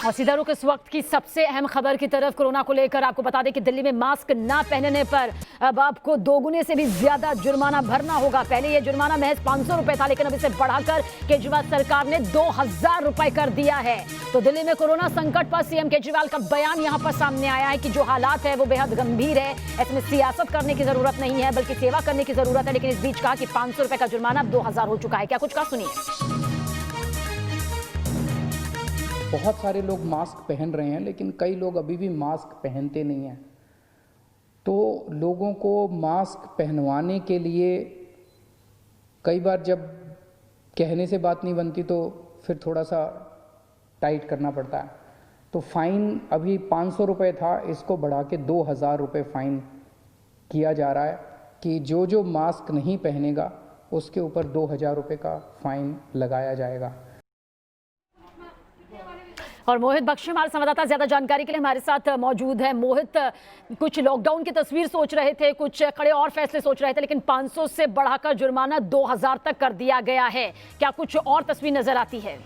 और सीधा रुख इस वक्त की सबसे अहम खबर की तरफ। कोरोना को लेकर आपको बता दें कि दिल्ली में मास्क ना पहनने पर अब आपको दोगुने से भी ज्यादा जुर्माना भरना होगा। पहले ये जुर्माना महज 500 रुपए था, लेकिन अब इसे बढ़ाकर केजरीवाल सरकार ने 2000 रुपए कर दिया है। तो दिल्ली में कोरोना संकट पर सीएम केजरीवाल का बयान यहां पर सामने आया है कि जो हालात है वो बेहद गंभीर है, इसमें सियासत करने की जरूरत नहीं है बल्कि सेवा करने की जरूरत है। लेकिन इस बीच कहा कि 500 रुपए का जुर्माना अब 2000 हो चुका है। क्या कुछ कहा, सुनिए। बहुत सारे लोग मास्क पहन रहे हैं, लेकिन कई लोग अभी भी मास्क पहनते नहीं हैं। तो लोगों को मास्क पहनवाने के लिए कई बार जब कहने से बात नहीं बनती तो फिर थोड़ा सा टाइट करना पड़ता है। तो फाइन अभी 500 रुपये था, इसको बढ़ा के 2000 रुपये फाइन किया जा रहा है कि जो जो मास्क नहीं पहनेगा उसके ऊपर 2000 रुपये का फाइन लगाया जाएगा। और मोहित बख्शी हमारे संवाददाता ज्यादा जानकारी के लिए हमारे साथ मौजूद है। मोहित, कुछ लॉकडाउन की तस्वीर सोच रहे थे, कुछ कड़े और फैसले सोच रहे थे, लेकिन 500 से बढ़ाकर जुर्माना 2000 तक कर दिया गया है। क्या कुछ और तस्वीर नजर आती है?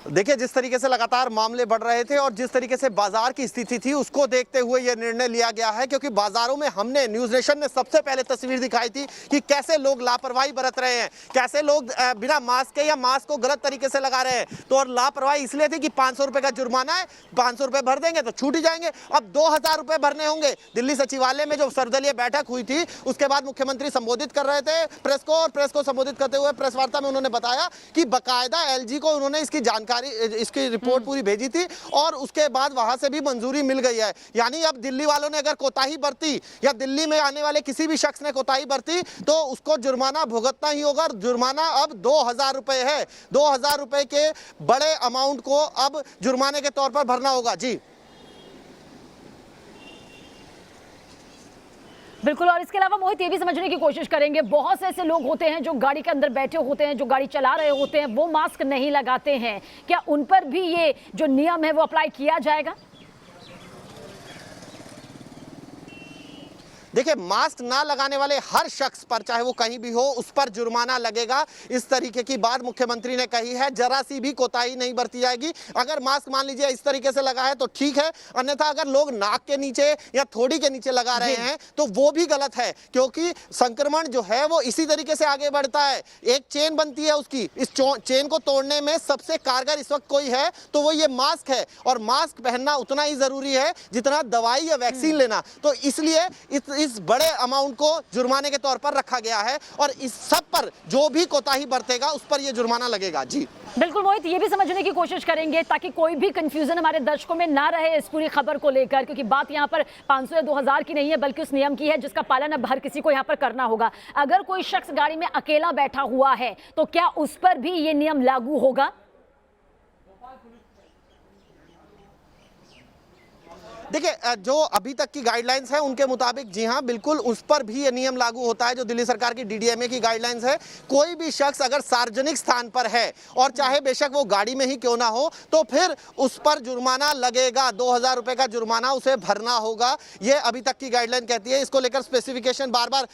देखिए, जिस तरीके से लगातार मामले बढ़ रहे थे और जिस तरीके से बाजार की स्थिति थी उसको देखते हुए यह निर्णय लिया गया है, क्योंकि बाजारों में हमने न्यूज़ नेशन ने सबसे पहले तस्वीर दिखाई थी कि कैसे लोग लापरवाही बरत रहे हैं, कैसे लोग बिना मास्क के या मास्क को गलत तरीके से लगा रहे हैं। तो और लापरवाही इसलिए थी कि 500 रुपये का जुर्माना है, 500 रुपये भर देंगे तो छूट ही जाएंगे। अब 2000 रुपये भरने होंगे। दिल्ली सचिवालय में जो सर्वदलीय बैठक हुई थी उसके बाद मुख्यमंत्री संबोधित कर रहे थे प्रेस को, और प्रेस को संबोधित करते हुए प्रेस वार्ता में उन्होंने बताया कि बाकायदा एलजी को उन्होंने इसकी रिपोर्ट पूरी भेजी थी और उसके बाद वहां से भी मंजूरी मिल गई है। यानी अब दिल्ली वालों ने अगर कोताही बरती या दिल्ली में आने वाले किसी भी शख्स ने कोताही बरती तो उसको जुर्माना भुगतना ही होगा। जुर्माना अब 2000 रुपए है। 2000 रुपए के बड़े अमाउंट को अब जुर्माने के तौर पर भरना होगा। जी बिल्कुल। और इसके अलावा मोहित, ये भी समझने की कोशिश करेंगे, बहुत से ऐसे लोग होते हैं जो गाड़ी के अंदर बैठे होते हैं, जो गाड़ी चला रहे होते हैं, वो मास्क नहीं लगाते हैं। क्या उन पर भी ये जो नियम है वो अप्लाई किया जाएगा? देखिए, मास्क ना लगाने वाले हर शख्स पर, चाहे वो कहीं भी हो, उस पर जुर्माना लगेगा। इस तरीके की बात मुख्यमंत्री ने कही है। जरा सी भी कोताही नहीं बरती जाएगी। अगर मास्क मान लीजिए इस तरीके से लगा है तो ठीक है, अन्यथा अगर लोग नाक के नीचे या थोड़ी के नीचे लगा रहे हैं तो वो भी गलत है, क्योंकि संक्रमण जो है वो इसी तरीके से आगे बढ़ता है। एक चेन बनती है उसकी, इस चेन को तोड़ने में सबसे कारगर इस वक्त कोई है तो वो ये मास्क है। और मास्क पहनना उतना ही जरूरी है जितना दवाई या वैक्सीन लेना। तो इसलिए इस बड़े अमाउंट को जुर्माने के तौर पर रखा गया है और इस सब पर जो भी कोताही बरतेगा उस पर यह जुर्माना लगेगा। जी बिल्कुल मोहित, ये भी समझने की कोशिश करेंगे ताकि कोई भी कंफ्यूजन हमारे दर्शकों में ना रहे इस पूरी खबर को लेकर, क्योंकि बात यहाँ पर 500 या 2000 की नहीं है बल्कि उस नियम की है जिसका पालन अब हर किसी को यहाँ पर करना होगा। अगर कोई शख्स गाड़ी में अकेला बैठा हुआ है तो क्या उस पर भी ये नियम लागू होगा? देखिए, जो अभी तक की गाइडलाइंस है उनके मुताबिक जी हाँ, बिल्कुल उस पर भी ये नियम लागू होता है जो दिल्ली सरकार की डीडीएमए की गाइडलाइंस है। कोई भी शख्स अगर सार्वजनिक स्थान पर है और चाहे बेशक वो गाड़ी में ही क्यों ना हो तो फिर उस पर जुर्माना लगेगा। 2000 रुपये का जुर्माना उसे भरना होगा, ये अभी तक की गाइडलाइन कहती है। इसको लेकर स्पेसिफिकेशन बार बार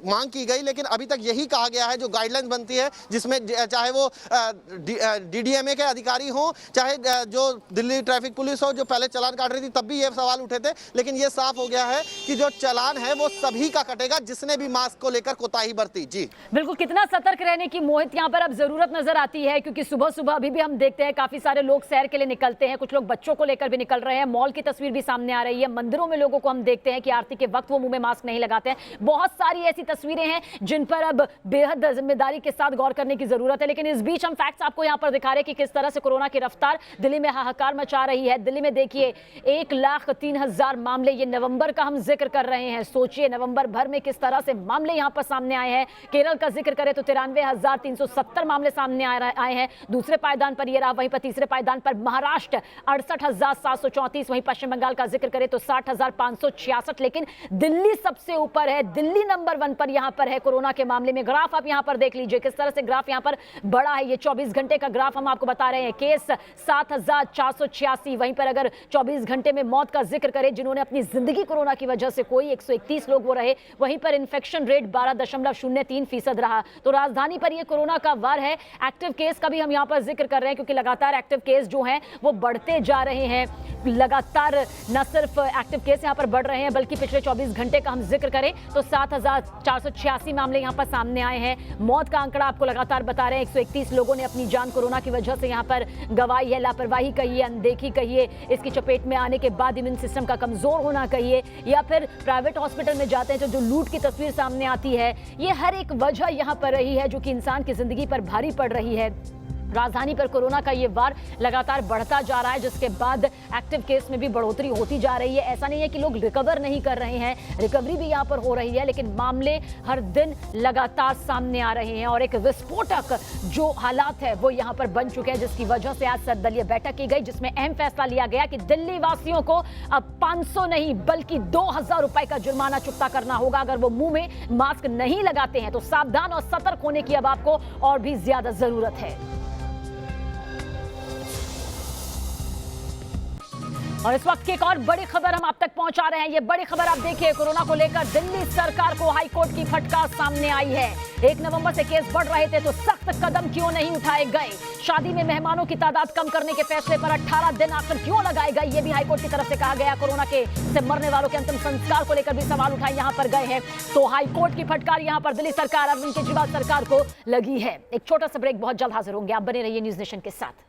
मांग की गई, लेकिन अभी तक यही कहा गया है जो गाइडलाइंस बनती है, जिसमें चाहे वो डीडीएमए के अधिकारी हों, चाहे जो दिल्ली ट्रैफिक पुलिस हो जो पहले चालान काट रही थी तब भी ये सवाल उठे थे, लेकिन ये साफ हो गया है कि जो चालान है वो सभी का कटेगा जिसने भी मास्क को लेकर कोताही बरती। जी बिल्कुल, कितना सतर्क रहने की मोहित यहाँ पर अब जरूरत नजर आती है, क्योंकि सुबह सुबह अभी भी हम देखते हैं काफी सारे लोग सैर के लिए निकलते हैं, कुछ लोग बच्चों को लेकर भी निकल रहे हैं। मॉल की तस्वीर भी सामने आ रही है, मंदिरों में लोगों को हम देखते हैं कि आरती के वक्त वो मुंह में मास्क नहीं लगाते हैं। बहुत सारी ऐसी तस्वीरें हैं जिन पर अब बेहद जिम्मेदारी के साथ गौर करने की जरूरत है। लेकिन इस बीच हम फैक्ट्स आपको यहाँ पर दिखा रहे हैं कि किस तरह से कोरोना की रफ्तार दिल्ली में हाहाकार मचा रही है। दिल्ली में देखिए 1,03,000 मामले, ये नवंबर का हम जिक्र कर रहे हैं। सोचिए नवंबर भर में किस तरह से मामले यहां पर सामने आए हैं। केरल का जिक्र करें तो 93,370 मामले सामने आए हैं दूसरे पायदान पर ये रहा। वहीं पर तीसरे पायदान पर महाराष्ट्र 68,734, वहीं पश्चिम बंगाल का जिक्र करें तो 60,566। लेकिन दिल्ली सबसे ऊपर है, दिल्ली नंबर 1 पर यहां पर है कोरोना के मामले में। ग्राफ आप यहां पर देख लीजिए किस तरह से ग्राफ यहां पर बड़ा है। ये 24 घंटे का ग्राफ हम आपको बता रहे हैं। केस 7,486, वहीं पर अगर 24 घंटे घंटे में मौत का जिक्र करें जिन्होंने अपनी जिंदगी कोरोना की वजह से कोई 131 लोग वो रहे, वहीं पर इन्फेक्शन रेट 12.03% रहा। तो राजधानी पर ये कोरोना का वार है। एक्टिव केस का भी हम यहाँ पर जिक्र कर रहे हैं क्योंकि लगातार एक्टिव केस जो हैं वो बढ़ते जा रहे हैं। लगातार न सिर्फ एक्टिव केस यहाँ पर बढ़ रहे हैं बल्कि पिछले 24 घंटे का हम जिक्र करें तो 7,486 मामले यहाँ पर सामने आए हैं। मौत का आंकड़ा आपको लगातार बता रहे हैं, 131 लोगों ने अपनी जान कोरोना की वजह से यहाँ पर गंवाई है। लापरवाही कहिए, अनदेखी कहिए, इसकी चपेट में आने के बाद इम्यून सिस्टम का कमजोर होना कहिए, या फिर प्राइवेट हॉस्पिटल में जाते हैं तो जो लूट की तस्वीर सामने आती है, ये हर एक वजह यहाँ पर रही है जो कि इंसान की जिंदगी पर भारी पड़ रही है। राजधानी पर कोरोना का ये वार लगातार बढ़ता जा रहा है जिसके बाद एक्टिव केस में भी बढ़ोतरी होती जा रही है। ऐसा नहीं है कि लोग रिकवर नहीं कर रहे हैं, रिकवरी भी यहाँ पर हो रही है, लेकिन मामले हर दिन लगातार सामने आ रहे हैं और एक विस्फोटक जो हालात है वो यहाँ पर बन चुके हैं, जिसकी वजह से आज सर्वदलीय बैठक की गई जिसमें अहम फैसला लिया गया कि दिल्ली वासियों को अब 500 नहीं बल्कि 2,000 रुपए का जुर्माना चुकता करना होगा अगर वो मुंह में मास्क नहीं लगाते हैं। तो सावधान और सतर्क होने की अब आपको और भी ज्यादा जरूरत है। और इस वक्त की एक और बड़ी खबर हम आप तक पहुंचा रहे हैं। ये बड़ी खबर आप देखिए, कोरोना को लेकर दिल्ली सरकार को हाईकोर्ट की फटकार सामने आई है। 1 नवंबर से केस बढ़ रहे थे तो सख्त कदम क्यों नहीं उठाए गए? शादी में मेहमानों की तादाद कम करने के फैसले पर 18 दिन आखिर क्यों लगाए गए? ये भी हाईकोर्ट की तरफ से कहा गया। कोरोना के से मरने वालों के अंतिम संस्कार को लेकर भी सवाल उठाए यहाँ पर गए हैं। तो हाईकोर्ट की फटकार यहाँ पर दिल्ली सरकार, अरविंद केजरीवाल सरकार को लगी है। एक छोटा सा ब्रेक, बहुत जल्द हाजिर होंगे। आप बने रहिए न्यूज नेशन के साथ।